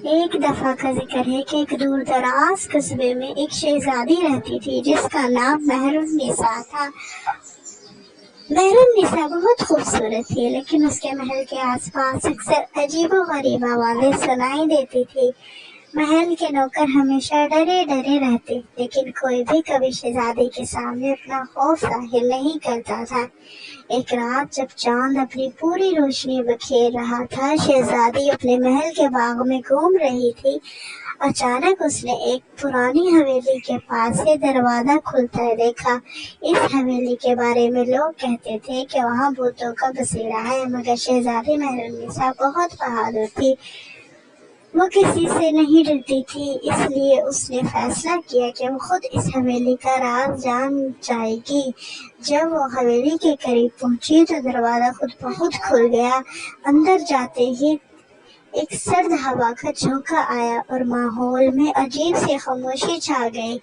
ایک دفعہ کا ذکر ہے کہ ایک دور دراز قصبے میں ایک شہزادی رہتی تھی جس کا نام مہر النساء تھا۔ مہر النساء بہت خوبصورت تھی، لیکن اس کے محل کے آس پاس اکثر عجیب و غریب آوازیں سنائی دیتی تھی۔ محل کے نوکر ہمیشہ ڈرے ڈرے رہتے، لیکن کوئی بھی کبھی شہزادی کے سامنے اپنا خوف ظاہر نہیں کرتا تھا۔ ایک رات جب چاند اپنی پوری روشنی بکھیر رہا تھا، شہزادی اپنے محل کے باغ میں گھوم رہی تھی۔ اچانک اس نے ایک پرانی حویلی کے پاس سے دروازہ کھلتا دیکھا۔ اس حویلی کے بارے میں لوگ کہتے تھے کہ وہاں بھوتوں کا بسیرا ہے، مگر شہزادی مہر النساء بہت بہادر تھی۔ وہ کسی سے نہیں ڈرتی تھی، اس لیے اس نے فیصلہ کیا کہ وہ خود اس حویلی کا راز جان جائے گی۔ جب وہ حویلی کے قریب پہنچی تو دروازہ خود بخود کھل گیا۔ اندر جاتے ہی ایک سرد ہوا کا جھونکا آیا اور ماحول میں عجیب سی خاموشی چھا گئی۔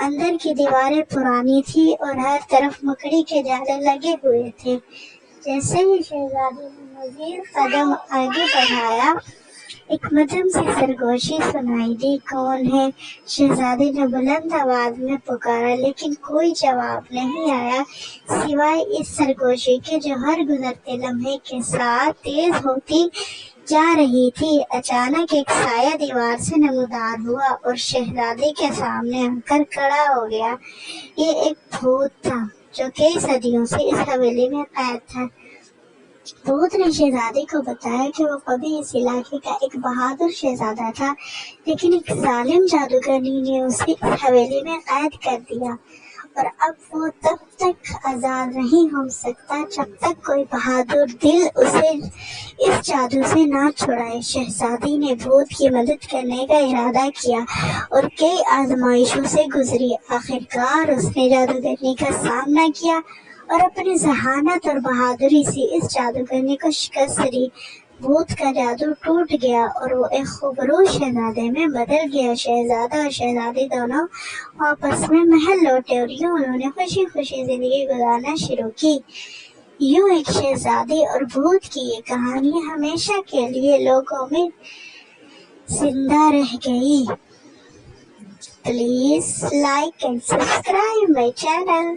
اندر کی دیواریں پرانی تھی اور ہر طرف مکڑی کے جالے لگے ہوئے تھے۔ جیسے ہی شہزادی نے مزید قدم آگے بڑھایا، ایک مدھم سی سرگوشی سنائی دی۔ کون ہے؟ شہزادی نے بلند آواز میں پکارا، لیکن کوئی جواب نہیں آیا سوائے اس سرگوشی کے جو ہر گزرتے لمحے کے ساتھ تیز ہوتی جا رہی تھی۔ اچانک ایک سایہ دیوار سے نمودار ہوا اور شہزادی کے سامنے آ کر کھڑا ہو گیا۔ یہ ایک بھوت تھا جو کئی صدیوں سے اس حویلی میں قید تھا۔ بھوت نے شہزادی کو بتایا کہ وہ کبھی اس علاقے کا ایک بہادر شہزادہ تھا، لیکن ایک ظالم جادوگرنی نے اسے اس حویلی میں قید کر دیا، اور اب وہ تب تک آزاد نہیں ہو سکتا جب تک کوئی بہادر دل اسے اس جادو سے نہ چھڑائے۔ شہزادی نے بھوت کی مدد کرنے کا ارادہ کیا اور کئی آزمائشوں سے گزری۔ آخرکار اس نے جادوگرنی کا سامنا کیا اور اپنی ذہانت اور بہادری سے اس جادوگرنی کو شکست دی۔ بھوت کا جادو ٹوٹ گیا اور وہ ایک خوبصورت شہزادے میں بدل گیا۔ شہزادہ اور شہزادی دونوں واپس میں محل لوٹے اور یوں انہوں نے خوشی خوشی زندگی گزارنا شروع کی۔ یوں ایک شہزادی اور بھوت کی یہ کہانی ہمیشہ کے لیے لوگوں میں زندہ رہ گئی۔ Please like and subscribe my channel.